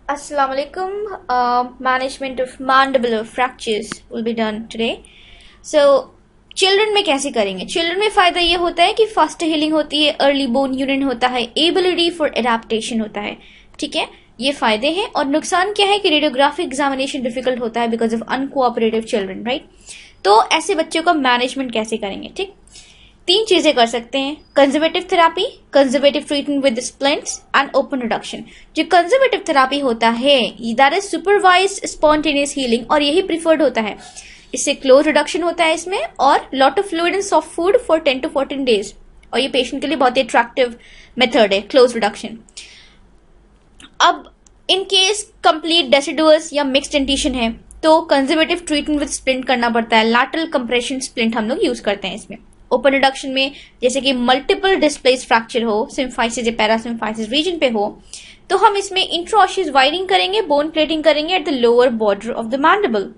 Assalamu alaikum. Management of mandibular fractures will be done today. So, children में कैसे करेंगे? Children में फायदा ये होता है कि फास्ट हीलिंग होती है, अर्ली बोन यूनियन होता है, एबिलिटी फॉर एडेप्टेशन होता है. ठीक है, ये फायदे हैं. और नुकसान क्या है कि रेडियोग्राफिक एग्जामिनेशन डिफिकल्ट होता है because of uncooperative children, right? तो ऐसे बच्चों का मैनेजमेंट कैसे करेंगे? ठीक, तीन चीजें कर सकते हैं: conservative therapy, conservative treatment with splints and open reduction. जो कंजर्वेटिव थेरापी होता है that is supervised spontaneous healing, और यही प्रिफर्ड होता है. इससे क्लोज रिडक्शन होता है इसमें, और lot of fluid and soft food for 10 to 14 days. और ये पेशेंट के लिए बहुत ही अट्रैक्टिव मेथड है क्लोज रिडक्शन. अब इन केस कंप्लीट डेसिडुअस या मिक्स्ड डेंटिशन है तो कंजर्वेटिव ट्रीटमेंट विद स्प्लिंट करना पड़ता है. लैटरल कंप्रेशन स्प्लिंट हम लोग यूज करते हैं इसमें. ओपन रिडक्शन में जैसे कि मल्टीपल डिस्प्लेस फ्रैक्चर हो, सिम्फाइसिस या पैरासिम्फाइसिस रीजन पे हो, तो हम इसमें इंट्राओशियस वायरिंग करेंगे, बोन प्लेटिंग करेंगे at the lower border of the mandible.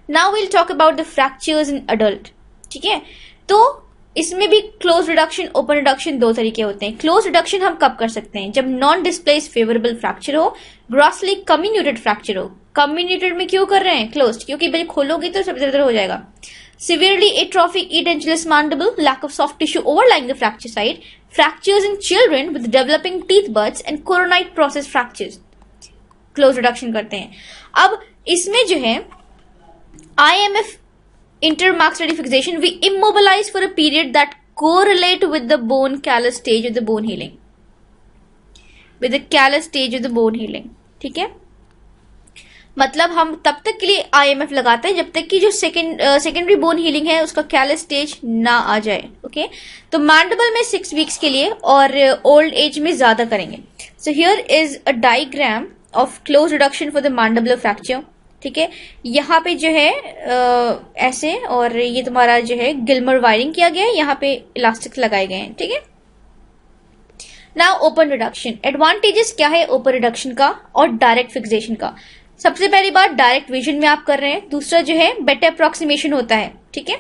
Now we'll talk about the fractures in adult. ठीक है, तो इसमें भी क्लोज रिडक्शन, ओपन रिडक्शन दो तरीके होते हैं. क्लोज रिडक्शन हम कब कर सकते हैं? जब नॉन डिस्प्लेस फेवरेबल फ्रैक्चर हो, ग्रॉसली कम्युनिटेड फ्रैक्चर हो. कम्युनिटेड में क्यों कर रहे हैं क्लोज? क्योंकि भाई खोलोगे तो सब इधर हो जाएगा. Severely atrophic edentulous mandible, lack of soft tissue overlying the fracture site, fractures in children with developing teeth buds and coronite process fractures. Close reduction करते हैं. अब इसमें जो है IMF intermaxillary fixation, we immobilize for a period that correlate with the bone callus stage of the bone healing. With the callus stage of the bone healing. ठीक है, मतलब हम तब तक के लिए IMF लगाते हैं जब तक कि जो सेकेंडरी बोन हीलिंग है उसका कैलस स्टेज ना आ जाए. ओके, तो मैंडिबल में 6 वीक्स के लिए और ओल्ड एज में ज्यादा करेंगे. So here is a diagram of close reduction for the mandibular fracture. ठीक है, यहाँ पे जो है ऐसे, और ये तुम्हारा जो है गिल्मर वायरिंग किया गया है, यहाँ पे इलास्टिक लगाए गए हैं. ठीक है, नाउ ओपन रिडक्शन. एडवांटेजेस क्या है ओपन रिडक्शन का और डायरेक्ट फिक्सेशन का? सबसे पहली बात, डायरेक्ट विजन में आप कर रहे हैं. दूसरा जो है बेटर अप्रोक्सीमेशन होता है. ठीक है,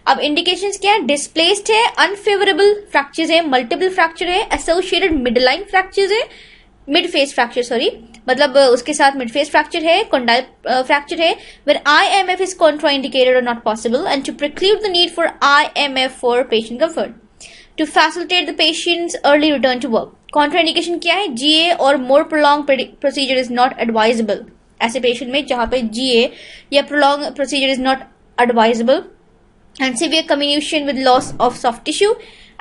अब इंडिकेशंस क्या है? डिस्प्लेस्ड है, अनफेवरेबल फ्रैक्चर्स है, मल्टीपल फ्रैक्चर है, एसोसिएटेड मिडलाइन फ्रैक्चर्स है, मिड फेस फ्रैक्चर, सॉरी, मतलब उसके साथ मिड फेस फ्रैक्चर है, कंडाइल फ्रैक्चर है, वेयर IMF इज कॉन्ट्राइंडिकेटेड और not possible, and to preclude the need for IMF for patient comfort, to facilitate the patient's early return to work. Contraindication क्या है? GA और more prolong procedure is not advisable. ऐसे patient में जहां पे GA या prolong procedure is not advisable, and severe communication with loss of soft tissue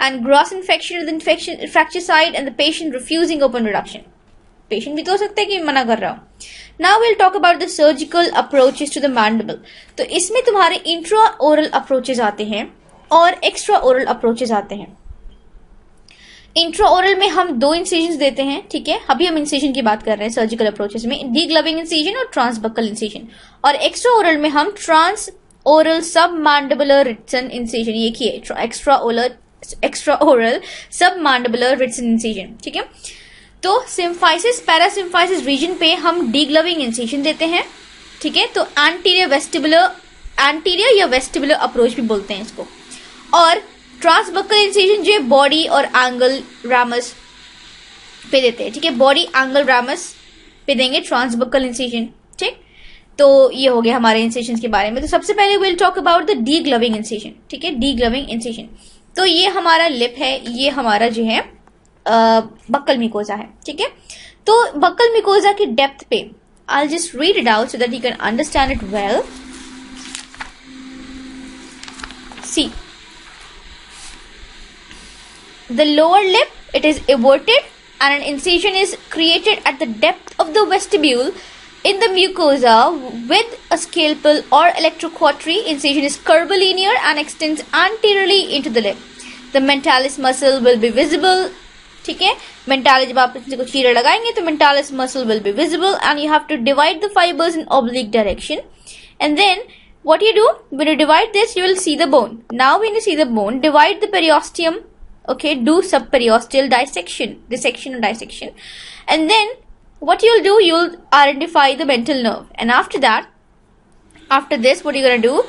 and gross infection with infection fracture site and the patient refusing open reduction. Patient भी तो हो सकता है कि मना कर रहा हो. Now will talk about the surgical approaches to the mandible. तो इसमें तुम्हारे इंट्रा ओरल अप्रोचेस आते हैं और एक्स्ट्रा ओरल अप्रोचेस आते हैं. इंट्रा ओरल में हम 2 इंसिजन देते हैं. ठीक है, अभी हम इंसिजन की बात कर रहे हैं सर्जिकल अप्रोचेस में, डीग्लविंग इंसिजन और ट्रांसबक्कल इंसिजन. और एक्स्ट्रा ओरल में हम ट्रांस ओरल सब मैंडिबुलर रिटसन इंसिजन, ये की एक्स्ट्रा ओरल सब मैंडिबुलर रिटसन इंसिजन. ठीक है, तो सिम्फाइसिस पैरासिम्फाइसिस रीजन पे हम डीग्लविंग इंसिजन देते हैं. ठीक है, तो एंटीरियर या वेस्टिबुलर अप्रोच भी बोलते हैं इसको. और ट्रांसबक्कल इंसिजन जो है बॉडी और एंगल रामस पे देते हैं. ठीक है, बॉडी एंगल रामस पे देंगे ट्रांसबक्कल इंसिजन. ठीक, तो ये हो गया हमारे इंसिजन के बारे में. तो सबसे पहले will talk about the degloving incision. ठीक है, डीग्लविंग इंसिजन, तो ये हमारा लिप है, ये हमारा जो है बक्कल मिकोजा है. ठीक है, तो बक्कल मिकोजा की डेप्थ पे I just read it out so that you can understand it well. See, the lower lip, it is everted and an incision is created at the depth of the vestibule in the mucosa with a scalpel or electrocautery. Incision is curvilinear and extends anteriorly into the lip. The mentalis muscle will be visible. ठीक है, mentalis जब आप इसको चीरा लगाएंगे तो mentalis muscle will be visible and you have to divide the fibers in oblique direction. And then what you do when you divide this, you will see the bone. Now when you see the bone, divide the periosteum. Okay, do subperiosteal dissection, and then what you'll do, you'll identify the mental nerve, and after this, what you're gonna do,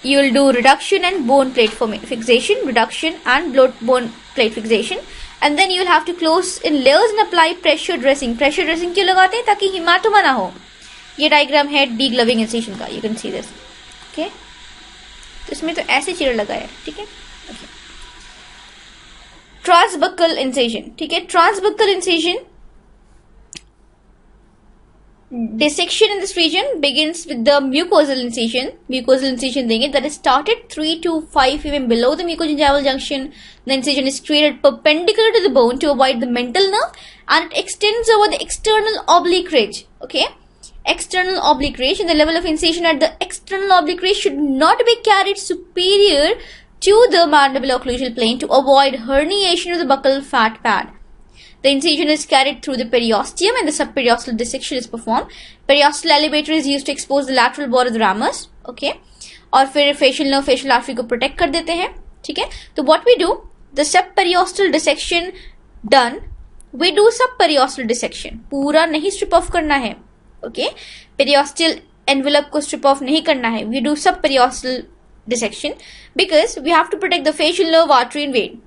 you'll do reduction and bone plate fixation, reduction and bone plate fixation, and then you will have to close in layers and apply pressure dressing. Pressure dressing क्यों लगाते हैं? ताकि hematoma ना हो. ये diagram है degloving incision का. You can see this. Okay. तो इसमें तो ऐसे चीर लगाया है. ठीक है. Okay. Transbuccal incision. ठीक है. Transbuccal incision. Dissection in this region begins with the mucosal incision. Mucosal incision देंगे that is started 3 to 5 mm below the mucogingival junction. The incision is created perpendicular to the bone to avoid the mental nerve, and it extends over the external oblique ridge. Okay, external oblique ridge, and the level of incision at the external oblique ridge should not be carried superior to the mandibular occlusal plane to avoid herniation of the buccal fat pad. The incision is carried through the periosteum and the subperiosteal dissection is performed. Periosteal elevator is used to expose the lateral border of the ramus. Okay. और फिर facial nerve, facial artery को protect कर देते हैं. ठीक है. तो what we do, the subperiosteal dissection done, we do subperiosteal dissection. पूरा नहीं strip off करना है. Okay. Periosteal envelope को strip off नहीं करना है. We do subperiosteal dissection because we have to protect the facial nerve, artery and vein.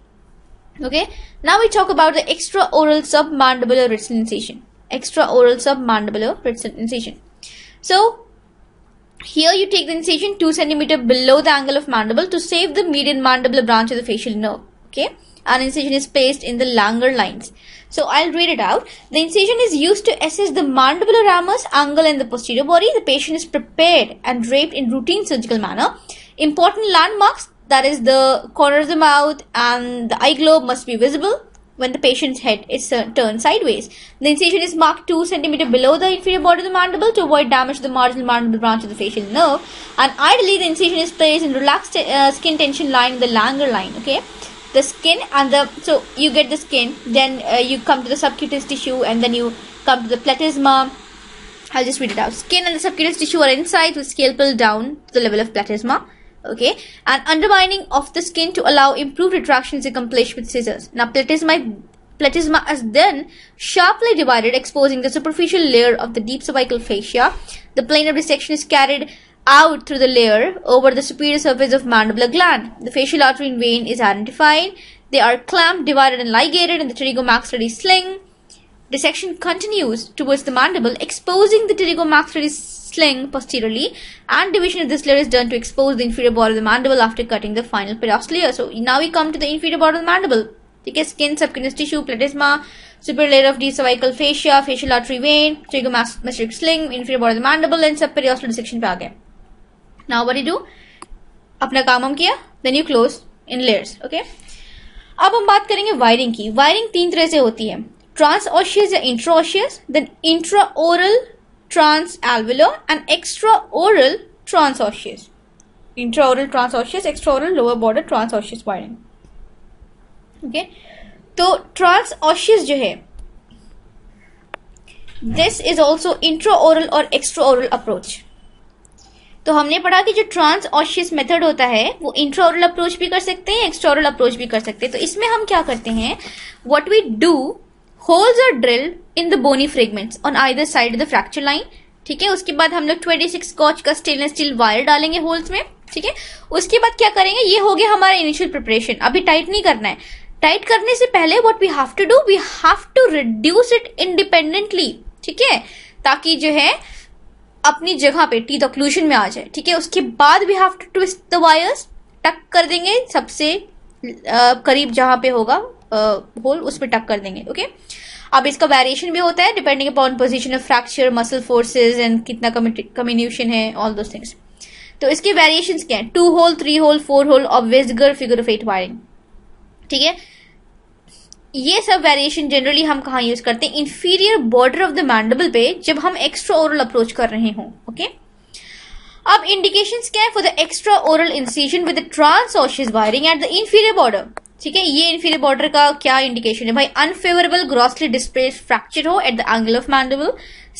Okay, now we talk about the extraoral submandibular ridge incision. Extraoral submandibular ridge incision. So here you take the incision 2 cm below the angle of mandible to save the median mandibular branch of the facial nerve. Okay, and incision is placed in the Langer lines. So I'll read it out. The incision is used to assess the mandibular ramus angle in the posterior body. The patient is prepared and draped in routine surgical manner. Important landmarks, that is the corner of the mouth and the eye globe, must be visible when the patient's head is turned sideways. The incision is marked 2 cm below the inferior border of the mandible to avoid damage to the marginal mandibular branch of the facial nerve. And ideally, the incision is placed in relaxed skin tension line, the Langer line. Okay, the skin and the, so you get the skin, then you come to the subcutaneous tissue, and then you come to the platysma. I'll just read it out. Skin and the subcutaneous tissue are inside with scalpel down to the level of platysma. Okay, and undermining of the skin to allow improved retraction is accomplished with scissors. Now platysma is then sharply divided, exposing the superficial layer of the deep cervical fascia. The plane of dissection is carried out through the layer over the superior surface of mandibular gland. The facial artery and vein is identified. They are clamped, divided and ligated in the pterygomaxillary sling. Dissection continues towards the mandible, exposing the pterygomaxillary sling posteriorly, and division of this layer is done to expose the inferior border of the mandible after cutting the final periosteal layer. So now we come to the inferior border of the mandible. Okay, skin, subcutaneous tissue, platysma, superior layer of deep cervical fascia, facial artery, vein, pterygomaxillary sling, inferior border of the mandible, and subperiosteal dissection पे आ गए. Now what do you do? अपना काम हम किया, then you close in layers. Okay. अब हम बात करेंगे वायरिंग की. वायरिंग 3 तरह से होती है. Transosseous या intraosseous, then intraoral transalveolar and extraoral transosseous. Intraoral transosseous, extraoral lower border transosseous wiring. Okay, तो transosseous जो है, this is also intraoral और extraoral approach. तो हमने पढ़ा कि जो ट्रांसऑशियस मेथड होता है वो इंट्राओरल अप्रोच भी कर सकते हैं, एक्सट्राओरल अप्रोच भी कर सकते हैं. तो इसमें हम क्या करते हैं, what we do, holes are drilled in the bony fragments on either side of the fracture line. ठीक है, उसके बाद हम लोग 26 गॉज का स्टेनलेस स्टील वायर डालेंगे होल्स में. ठीक है, उसके बाद क्या करेंगे, ये हो गया हमारा इनिशियल प्रिपरेशन. अभी टाइट नहीं करना है. टाइट करने से पहले what we have to do, we have to reduce it independently. ठीक है, ताकि जो है अपनी जगह पे टीथ ऑक्लूजन में आ जाए. ठीक है, उसके बाद we have to twist the wires, tuck कर देंगे सबसे करीब जहां पे होगा होल, उस पे टक कर देंगे. ओके, अब इसका वेरिएशन भी होता है depending upon position of fracture, muscle forces and कितना कम्युनिकेशन है, ऑल दोस थिंग्स. तो इसके वेरिएशंस क्या है, 2 होल, 3 होल, 4 होल और वेस्गर फिगर ऑफ 8 वायरिंग. ठीक है, ये सब वेरिएशन जनरली हम कहाँ यूज करते हैं, inferior border of the mandible पे, जब हम एक्स्ट्रा ओरल अप्रोच कर रहे हों. ओके, अब इंडिकेशंस क्या है for the extra oral incision with the transosseous wiring at the inferior border. ठीक है, ये इंफीरियर बॉर्डर का क्या इंडिकेशन है भाई, अनफेवरेबल ग्रॉसली डिस्प्लेस्ड फ्रैक्चर हो at the angle of mandible,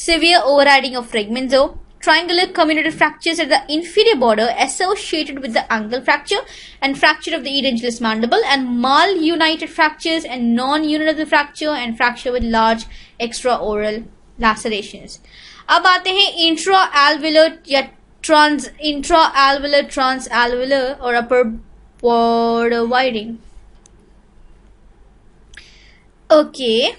severe overriding of fragments हो, triangular comminuted fractures at the inferior border associated with the angle fracture and fracture of the edentulous mandible, and malunited fractures and non-united fracture and fracture with large extraoral lacerations. अब आते हैं intra-alveolar या intra-alveolar, transalveolar और upper border wiring. Okay,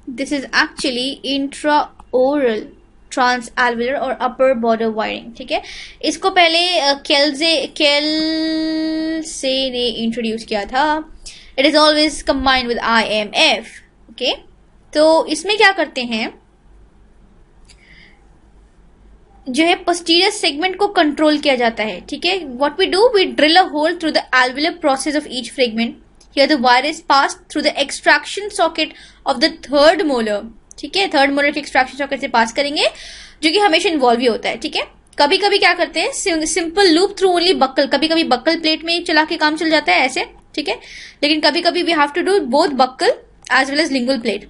this is actually intraoral ट्रांसएल्वुलर और upper border wiring. ठीक है, इसको पहले केल्से ने इंट्रोड्यूस किया था. It is always combined with IMF. Okay, तो इसमें क्या करते हैं, जो है पोस्टीरियर सेगमेंट को कंट्रोल किया जाता है. ठीक है, what we do, we drill a hole through the alveolar process of each fragment. Here the wire is pass through the extraction socket of the third molar. ठीक है, थर्ड मोलर के extraction socket से pass करेंगे, जो कि हमेशा involve ही होता है. ठीक है, कभी कभी क्या करते हैं, simple loop through only buccal, कभी कभी बक्कल प्लेट में चला के काम चल जाता है ऐसे. ठीक है, लेकिन कभी कभी we have to do both buccal as well as lingual plate.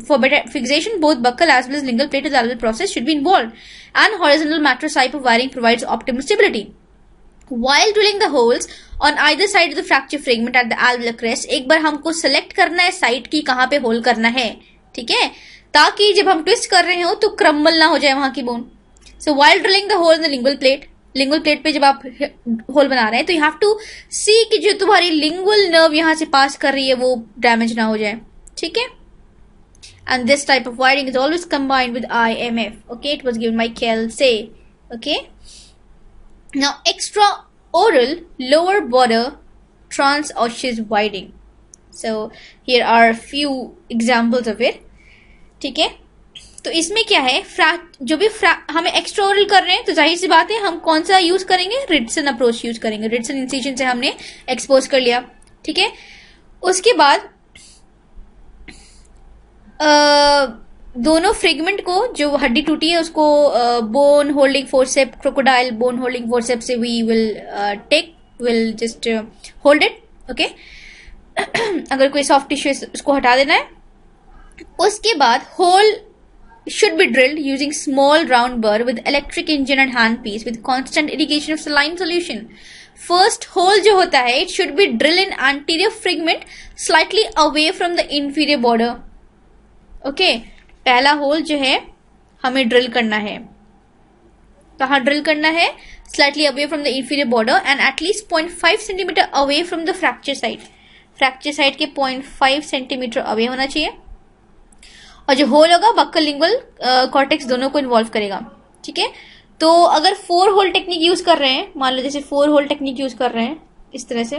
For better fixation, both buccal as well as lingual plate of the alveolar process should be involved, and horizontal mattress type of wiring provides optimal stability. While drilling the holes on either side of the fracture fragment at the alveolar crest, एक बार हमको select करना है side की कहाँ पे whole करना है. ठीक है, ताकि जब हम ट्विस्ट कर रहे हो तो क्रम्बल ना हो जाए वहां की bone. So while drilling the hole in the lingual plate पे जब आप होल बना रहे हैं तो you have to see कि जो तुम्हारी lingual nerve यहाँ से पास कर रही है वो डैमेज ना हो जाए. ठीक है, and this type of wiring is always combined with IMF. Okay, it was given by Kelsey. Okay, now extraoral lower border transosseous wiring. So here are a few examples of it. ठीक है, तो इसमें क्या है, जो भी हमें extraoral कर रहे हैं तो जाहिर सी बात है हम कौन सा यूज करेंगे, रिडसन अप्रोच यूज करेंगे. रिडसन इंसिजन से हमने एक्सपोज कर लिया. ठीक है, उसके बाद दोनों फ्रेगमेंट को, जो हड्डी टूटी है उसको bone holding forceps, crocodile bone holding forceps से we will just hold it. Okay, अगर कोई सॉफ्ट टिश्यू है उसको हटा देना है. उसके बाद whole should be drilled using small round burr with electric engine and handpiece with constant irrigation of saline solution. First hole जो होता है, it should be drilled in anterior fragment slightly away from the inferior border. Okay, पहला whole जो है हमें drill करना है, कहाँ ड्रिल करना है, slightly away from the inferior border and at least 0.5 centimeter away from the fracture site. Fracture site के 0.5 सेंटीमीटर अवे होना चाहिए. और जो होल होगा बक्कल लिंगुअल कॉर्टेक्स दोनों को इन्वॉल्व करेगा. ठीक है, तो अगर 4 होल टेक्निक यूज कर रहे हैं, मान लो जैसे 4 होल टेक्निक यूज कर रहे हैं इस तरह से,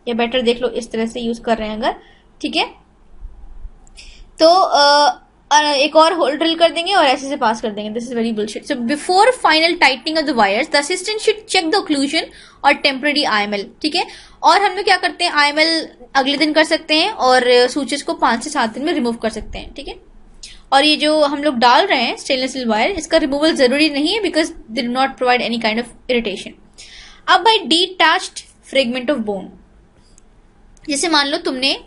या बेटर देख लो इस तरह से यूज कर रहे हैं अगर. ठीक है, तो एक और होल ड्रिल कर देंगे और ऐसे से पास कर देंगे. This is very bullshit. So before final tightening of the wires the assistant should check the occlusion और टेम्पररी IML. ठीक है, और हम लोग क्या करते हैं, IML अगले दिन कर सकते हैं और सूचेस को 5 से 7 दिन में रिमूव कर सकते हैं. ठीक है, और ये जो हम लोग डाल रहे हैं स्टेनलेस स्टील वायर, इसका रिमूवल जरूरी नहीं है because they do not provide any kind of irritation. अब by detached fragment of bone, जैसे मान लो तुमने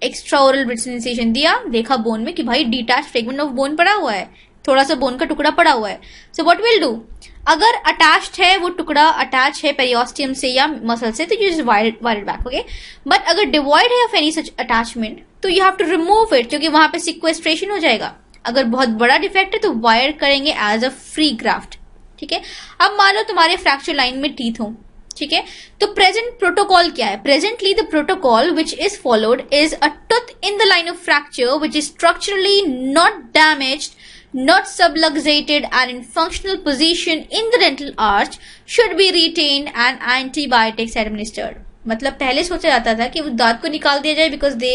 एक्स्ट्राओरल विट्सिनाइजेशन दिया, देखा बोन में कि भाई डिटैच फ्रेगमेंट ऑफ बोन पड़ा हुआ है, थोड़ा सा बोन का टुकड़ा पड़ा हुआ है. सो व्हाट विल डू, अगर अटैच्ड है वो टुकड़ा अटैच है पेरियोस्टियम से या मसल से तो you just wire it back. Okay, but अगर डिवॉइड है ऑफ एनी सच अटैचमेंट तो you have to remove it, क्योंकि वहां पे सिक्वेस्ट्रेशन हो जाएगा. अगर बहुत बड़ा डिफेक्ट है तो वायर करेंगे एज अ फ्री ग्राफ्ट. ठीक है, अब मान लो तुम्हारे फ्रैक्चर लाइन में टीथ हो. ठीक है, तो प्रेजेंट प्रोटोकॉल क्या है, presently the protocol which is followed is a tooth in the line of fracture which is structurally not damaged, not subluxated and in functional position in the dental arch should be retained and antibiotics administered. मतलब पहले सोचा जाता था कि वो दांत को निकाल दिया जाए because they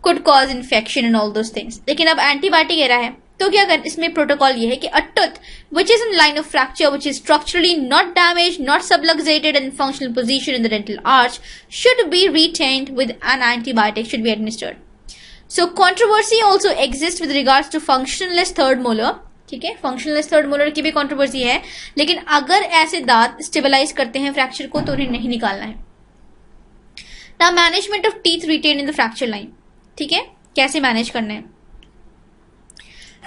could cause infection and all those things, लेकिन अब एंटीबायोटिक एरा है तो क्या कर, इसमें प्रोटोकॉल ये है कि a tooth which is in line of fracture which is structurally not damaged, not subluxated and in functional position in the dental arch should be retained with an antibiotic should be administered. So controversy also exists with regards to functionless third molar. ठीक है, functionless third molar की भी controversy है, लेकिन अगर ऐसे दांत stabilise करते हैं फ्रैक्चर को तो उन्हें नहीं निकालना है. Now management of teeth retained in the fracture line. ठीक है, कैसे मैनेज करना है,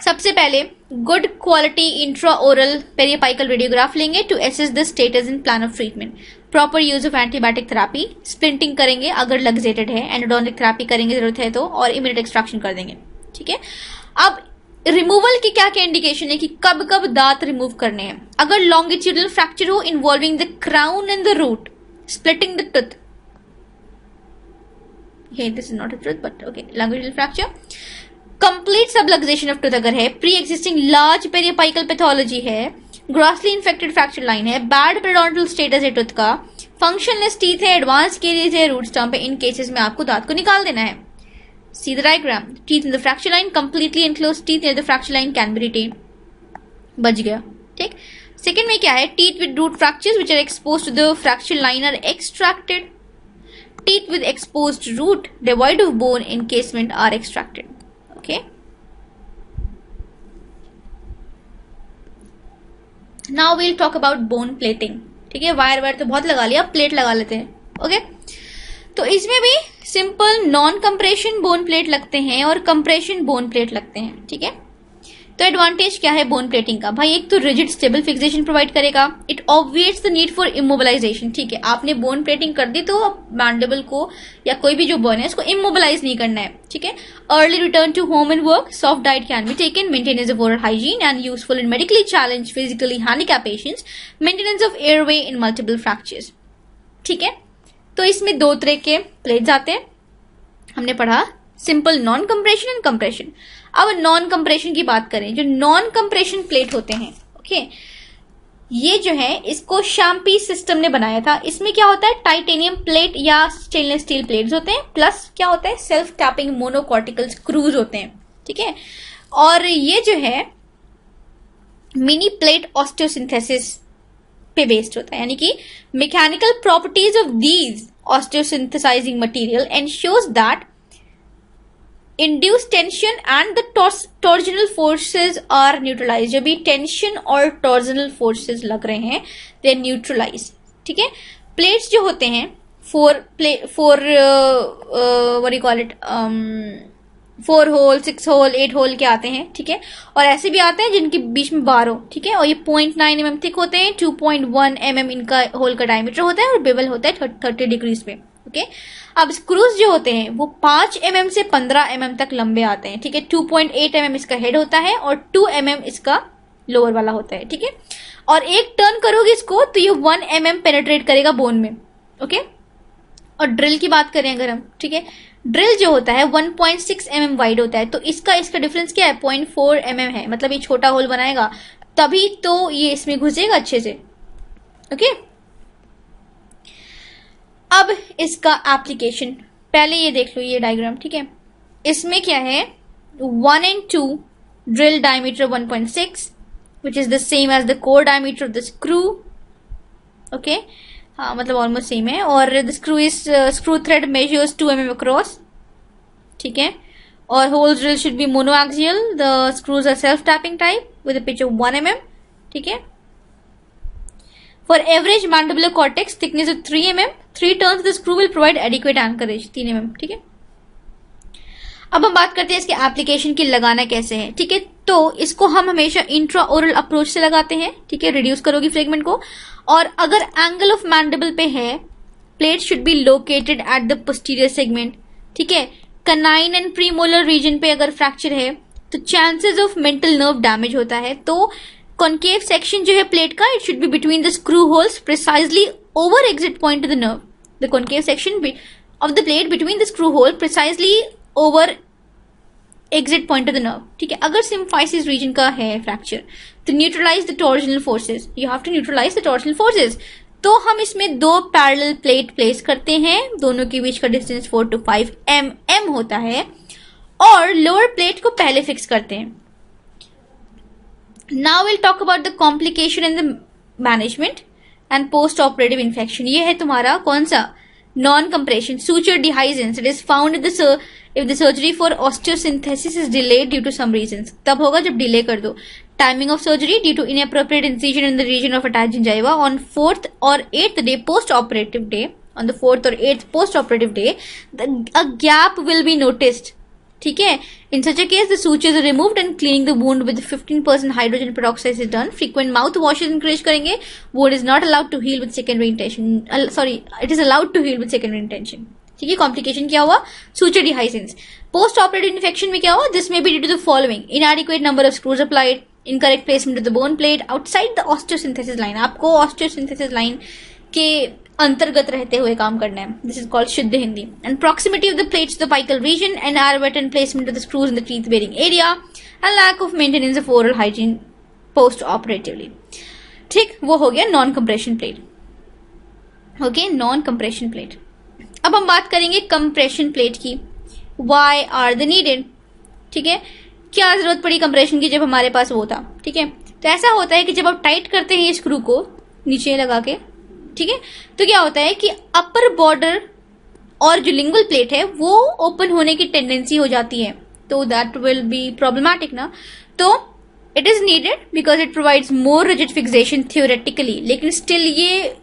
सबसे पहले good quality intraoral periapical radiograph लेंगे to assess the status in plan of treatment. Proper use of antibiotic therapy, splinting करेंगे अगर लग्जेटेड है, एंडोडोंटिक थेरेपी करेंगे जरूरत है तो, और इमीडिएट एक्सट्रैक्शन कर देंगे. ठीक है, अब रिमूवल की क्या क्या इंडिकेशन है कि कब कब दांत रिमूव करने हैं. अगर लॉन्गिट्यूडल फ्रैक्चर हो involving the crown and the root, splitting the tooth. ये this is not a truth but okay, lingual fracture. Complete subluxation of tooth अगर है, pre existing large periapical pathology है, ग्रॉसली इन्फेक्टेड फ्रैक्चर लाइन है, bad periodontal status है tooth का, functionless teeth है, advance caries है, root stump है, in cases में आपको दांत को निकाल देना है। See the diagram, teeth in the fracture line, completely enclosed teeth near the fracture line can be retained, बच गया, ठीक। सेकंड में क्या है, teeth with root fractures which are exposed to the fracture line are extracted, teeth with exposed root devoid of bone encasement are extracted, okay. Now we'll talk about bone plating, ठीक है। Wire तो बहुत लगा लिया, plate लगा लेते हैं, okay. तो इसमें भी simple non compression bone plate लगते हैं और कंप्रेशन बोन प्लेट लगते हैं, ठीक है। तो एडवांटेज क्या है बोन प्लेटिंग का, भाई एक तो रिजिड स्टेबल फिक्सेशन प्रोवाइड करेगा, it obviates the need for immobilisation, ठीक है। आपने बोन प्लेटिंग कर दी तो मैंडिबल को या कोई भी जो बोन है उसको इमोबिलाइज नहीं करना है, ठीक है। Early return to home and work, soft diet can be taken, maintenance of oral hygiene and useful in medically challenge physically handicap patients, maintenance of airway in multiple fractures, ठीक है। तो इसमें दो तरह के प्लेट्स आते हैं, हमने पढ़ा simple non compression and compression. अब नॉन कंप्रेशन की बात करें, जो नॉन कंप्रेशन प्लेट होते हैं, ओके, ये जो है इसको शैम्पी सिस्टम ने बनाया था। इसमें क्या होता है, टाइटेनियम प्लेट या स्टेनलेस स्टील प्लेट्स होते हैं, प्लस क्या होता है, सेल्फ टैपिंग मोनोकॉर्टिकल स्क्रूज होते हैं, ठीक है। और ये जो है मिनी प्लेट ऑस्टियोसिंथेसिस पे बेस्ड होता है, यानी कि mechanical properties of these osteosynthesizing material ensures that induced tension and the torsional forces are neutralized। जब भी टेंशन और टॉर्जनल फोर्सेस लग रहे हैं they are neutralized, ठीक है। प्लेट्स जो होते हैं what do you call it, 4 hole 6 hole 8 hole के आते हैं, ठीक है। और ऐसे भी आते हैं जिनके बीच में बार हो, ठीक है। और ये 0.9 mm थिक होते हैं, 2.1 mm इनका होल का डायमीटर होता है और बेवल होता है 30 डिग्रीज पे, ओके। अब स्क्रूज जो होते हैं वो 5 mm से 15 mm तक लंबे आते हैं, ठीक है। 2.8 mm इसका हेड होता है और 2 mm इसका लोअर वाला होता है, ठीक है। और एक टर्न करोगे इसको तो ये 1 mm पेनिट्रेट करेगा बोन में, ओके। और ड्रिल की बात करें अगर हम, ठीक है, ड्रिल जो होता है 1.6 mm वाइड होता है, तो इसका डिफरेंस क्या है, 0.4 mm है, मतलब ये छोटा होल बनाएगा तभी तो ये इसमें घुसेगा अच्छे से, ओके। अब इसका एप्लीकेशन, पहले ये देख लो ये डायग्राम, ठीक है। इसमें क्या है, 1 and 2 drill diameter 1.6 which is the same as the core diameter of the screw, okay. हाँ, मतलब ऑलमोस्ट सेम है। और the screw thread measures 2 mm across, ठीक है। और hole drill should be monoaxial, the screws are self tapping type with a pitch of 1 mm, ठीक है। For average mandibular cortex thickness of 3 mm, 3 turns the screw will provide adequate anchorage, 3 mm, ठीक है। अब हम बात करते हैं इसके एप्लीकेशन की, लगाना कैसे है, ठीक है। तो इसको हम हमेशा इंट्रा ओरल अप्रोच से लगाते हैं, ठीक है, रिड्यूस करोगी फ्रेगमेंट को। और अगर एंगल ऑफ मैंडिबल पे है, plate should be located at the posterior segment, ठीक है। कनाइन एंड प्रीमोलर रीजन पे अगर फ्रैक्चर है तो chances of mental nerve damage होता है, तो कॉन्केव सेक्शन जो है प्लेट का, it should be between the screw holes precisely over exit point to the nerve, the concave section of the plate between the screw hole precisely over exit point to the nerve, ठीक है। अगर symphysis region का है fracture तो neutralize the torsional forces, you have to neutralize the torsional forces. तो हम इसमें 2 parallel plate place करते हैं, दोनों के बीच का डिस्टेंस 4 to 5 mm होता है, और लोअर प्लेट को पहले फिक्स करते हैं। Now we'll talk about the complication in the management and post-operative infection। ये है तुम्हारा कौन सा, non-compression suture dehiscence। It is found if the surgery for osteosynthesis is delayed due to some reasons। तब होगा जब डिले कर दो। Timing of surgery due to inappropriate incision in the region of attached gingiva on 4th or 8th day post-operative day, on the 4th or 8th post-operative day, a gap will be noticed, ठीक है। In such a case, the sutures are removed and cleaning the wound with 15% hydrogen peroxide is done. Frequent mouth washes encourage करेंगे। Wound is not allowed to heal with secondary intention. It is allowed to heal with secondary intention। ठीक है। Complication क्या हुआ, suture dehiscence। Post-operative infection में क्या हुआ, this may be due to the following: inadequate number of screws applied, incorrect placement of the bone plate outside the osteosynthesis line। आपको osteosynthesis line के अंतर्गत रहते हुए काम करना है. दिस इज कॉल्ड शुद्ध Hindi. And proximity of the plates to the apical region and आर्वेट and placement of the screws in the teeth bearing area and lack of maintenance of oral hygiene post operatively. ठीक, वो हो गया non compression plate. Okay, non compression plate. अब हम बात करेंगे compression plate की. Why are they needed. ठीक है, क्या जरूरत पड़ी कंप्रेशन की जब हमारे पास वो था. ठीक है, तो ऐसा होता है कि जब आप टाइट करते हैं स्क्रू को नीचे लगा के, ठीक है, तो क्या होता है कि अपर बॉर्डर और जो लिंगुअल प्लेट है वो ओपन होने की टेंडेंसी हो जाती है. तो दैट विल बी प्रॉब्लमैटिक ना. तो it is needed because it provides more rigid fixation theoretically, लेकिन स्टिल ये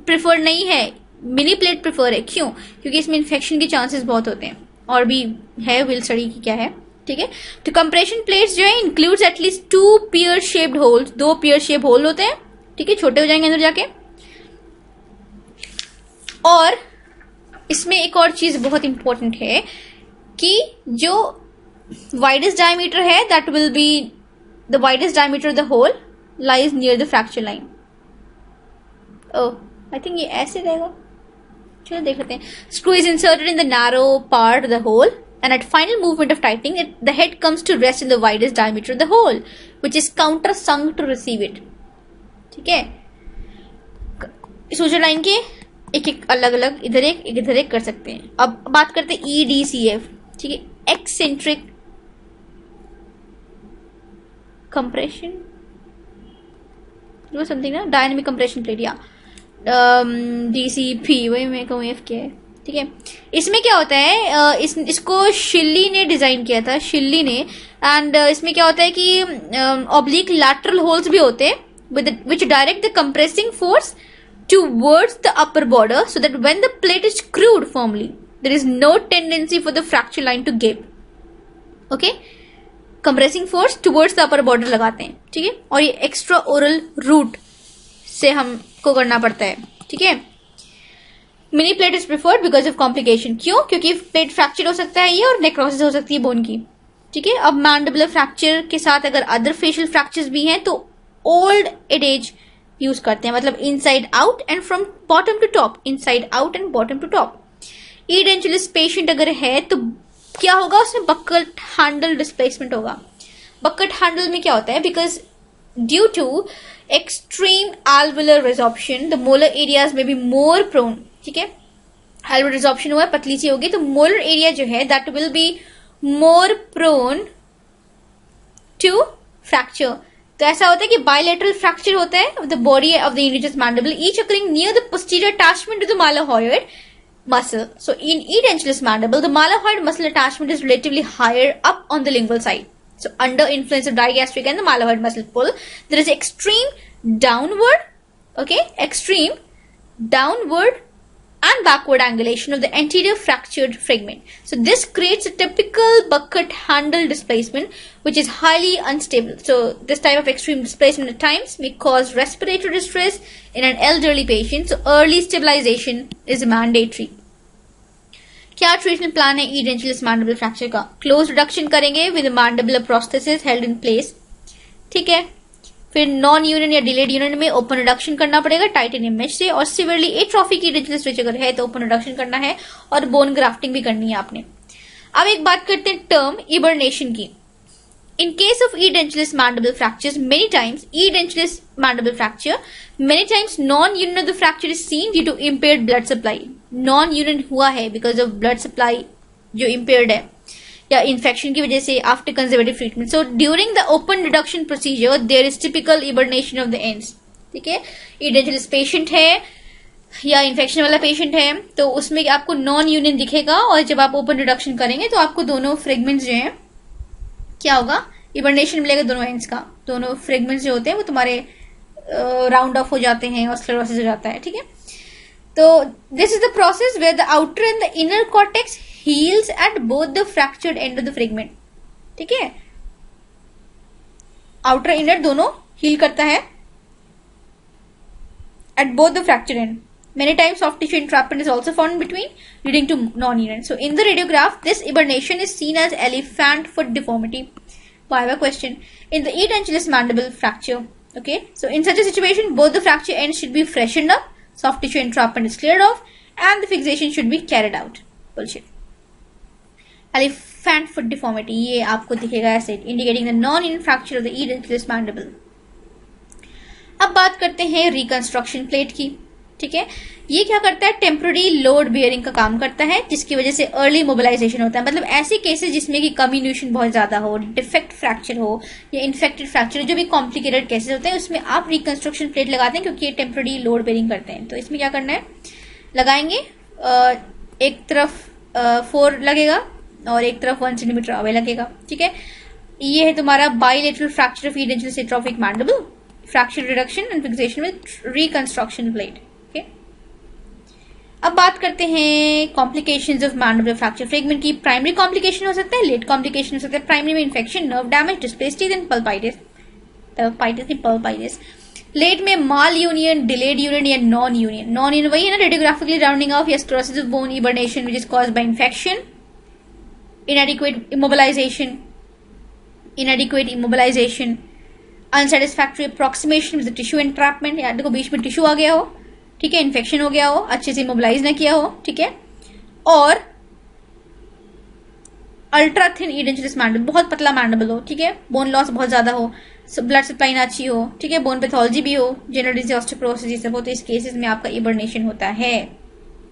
प्रिफर नहीं है. मिनी प्लेट प्रिफर है. क्यों? क्योंकि इसमें इन्फेक्शन के चांसेस बहुत होते हैं. और भी है, विल स्टडी की क्या है. ठीक है, तो कंप्रेशन प्लेट्स जो है includes at least 2 pear shaped holes. 2 pear shape hole होते हैं. ठीक है, छोटे हो जाएंगे अंदर जाके. और इसमें एक और चीज बहुत इंपॉर्टेंट है कि जो वाइडेस्ट डायमीटर है that will be the widest diameter of the hole lies near the fracture line. Oh, I think ये ऐसे रहेगा. चलो देख लेते हैं. Screw is inserted in the narrow part of the hole and at final movement of tightening the head comes to rest in the widest diameter of the hole which is countersunk to receive it. ठीक है, सूजन line के एक एक अलग अलग इधर एक कर सकते हैं. अब बात करते हैं EDCF. ठीक है, एक्सेंट्रिक कंप्रेशन, वो समथिंग ना, डायनामिक कंप्रेशन प्लेट या DCP, वही मैं कहूँ F क्या है. ठीक है, इसमें क्या होता है, इसको शिल्ली ने डिजाइन किया था, शिल्ली ने. एंड इसमें क्या होता है कि ऑब्लिक लैटरल होल्स भी होते हैं which direct the compressing force towards the upper border so that when the plate is screwed firmly there is no tendency for the fracture line to gap. Okay, compressing force towards the upper border लगाते हैं. ठीक है, और ये extra oral route से हमको करना पड़ता है. ठीक है, mini plate is preferred because of complication. क्यों? क्योंकि प्लेट फ्रैक्चर हो सकता है ये और नेक्रोसिस हो सकती है बोन की. ठीक है, अब मैंडिबुलर फ्रैक्चर के साथ अगर अदर फेशियल फ्रैक्चर्स भी हैं तो ओल्ड एडेज यूज करते हैं, मतलब inside out and from bottom to top. Inside out and bottom to top. Edentulous patient अगर है तो क्या होगा, उसमें बक्कट हैंडल डिस्प्लेसमेंट होगा. बक्कट हैंडल में क्या होता है, because due to extreme alveolar resorption the molar areas may be more prone. ठीक है, alveolar resorption हुआ, पतली सी होगी, तो molar area जो है that will be more prone to fracture. तो ऐसा होता है कि bilateral fracture होता है of the body of the indigenous mandible, each occurring near the posterior attachment to the malahyoid muscle. So in edentulous mandible, the malahyoid muscle attachment is relatively higher up on the lingual side. So under influence of digastric and the malahyoid muscle pull, there is extreme downward and backward angulation of the anterior fractured fragment. So this creates a typical bucket handle displacement which is highly unstable. So this type of extreme displacement at times may cause respiratory distress in an elderly patient. So early stabilization is mandatory. क्या treatment plan है edentulous mandible fracture का? Close reduction करेंगे with mandibular prosthesis held in place. ठीक है, फिर non union या delayed union में open reduction करना पड़ेगा टाइटेनियम मेश से, और सिवियरली एट्रोफिक edentulous ridge अगर है तो ओपन रिडक्शन करना है और बोन ग्राफ्टिंग भी करनी है आपने. अब एक बात करते हैं टर्म इबर्नेशन की. In case of edentulous mandible fractures, many times non-union of the fracture is seen due to impaired blood supply. Non-union हुआ है because of blood supply जो impaired है या infection की वजह से after conservative treatment. So during the open reduction procedure, there is typical eburnation of the ends. ठीक है, edentulous patient है या इन्फेक्शन वाला पेशेंट है तो उसमें आपको नॉन यूनियन दिखेगा, और जब आप ओपन रिडक्शन करेंगे तो आपको दोनों फ्रेगमेंट्स जो हैं क्या होगा, इबर्नेशन मिलेगा दोनों एंड्स का. दोनों फ्रेगमेंट्स जो होते हैं वो तुम्हारे राउंड ऑफ हो जाते हैं और स्क्लेरोसिस हो जाता है. ठीक है, तो this is the process where the outer and the inner cortex heals at both the fractured end of the fragment. ठीक है, आउटर इनर दोनों हील करता है at both the fractured end. Many times soft tissue entrapment is also found in between, leading to non-union. So in the radiograph, this eburnation is seen as elephant foot deformity. I have a question. In the edentulous mandible fracture, okay, so in such a situation, both the fracture ends should be freshened up soft tissue entrapment is cleared off, and the fixation should be carried out. Bullshit. Elephant foot deformity, ये आपको दिखेगा ऐसे, indicating the non-union fracture of the edentulous mandible. अब बात करते हैं reconstruction plate की. ठीक है, ये क्या करता है, टेम्पररी लोड बियरिंग का काम करता है, जिसकी वजह से अर्ली मोबिलाइजेशन होता है. मतलब ऐसे केसेस जिसमें कि कम्युनिकेशन बहुत ज्यादा हो, डिफेक्ट फ्रैक्चर हो या इन्फेक्टेड फ्रैक्चर हो, जो भी कॉम्प्लिकेटेड केसेस होते हैं उसमें आप रिकंस्ट्रक्शन प्लेट लगाते हैं, क्योंकि ये टेम्पररी लोड बियरिंग करते हैं. तो इसमें क्या करना है, लगाएंगे एक तरफ 4 लगेगा और एक तरफ 1 सेंटीमीटर अवे लगेगा. ठीक है, ये है तुम्हारा bilateral fracture of edentulous atrophic mandible, fracture reduction and fixation with reconstruction plate. अब बात करते हैं complications of mandibular fracture fragment की. प्राइमरी कॉम्प्लिकेशन हो सकता है, लेट कॉम्प्लिकेशन हो सकता है. प्राइमरी में infection, nerve damage, displaced teeth and pulpitis. Late में माल यूनियन, डिलेड यूनियन या नॉन यूनियन. नॉन यूनियन वही है ना, रेडियोग्राफिकली राउंडिंग ऑफ या sclerosis of bone, eburnation which is caused by infection, inadequate immobilization, unsatisfactory approximation with the tissue entrapment, या देखो बीच में tissue आ गया हो, ठीक है, इन्फेक्शन हो गया हो, अच्छे से इमोबिलाइज ना किया हो. ठीक है, और अल्ट्रा थिन एडेंटुलस मैंडिबल, बहुत पतला मैंडिबल हो. ठीक है, बोन लॉस बहुत ज्यादा हो, ब्लड सप्लाई ना अच्छी हो. ठीक है, बोन पैथोलॉजी भी हो, जनरल ऑस्टियोपोरोसिस ये सब हो, तो इस केसेस में आपका इबर्नेशन होता है.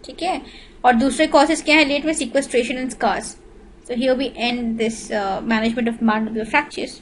ठीक है, और दूसरे कॉजेस क्या है लेट में, sequestration and scars. So here we end this management of mandibular fractures.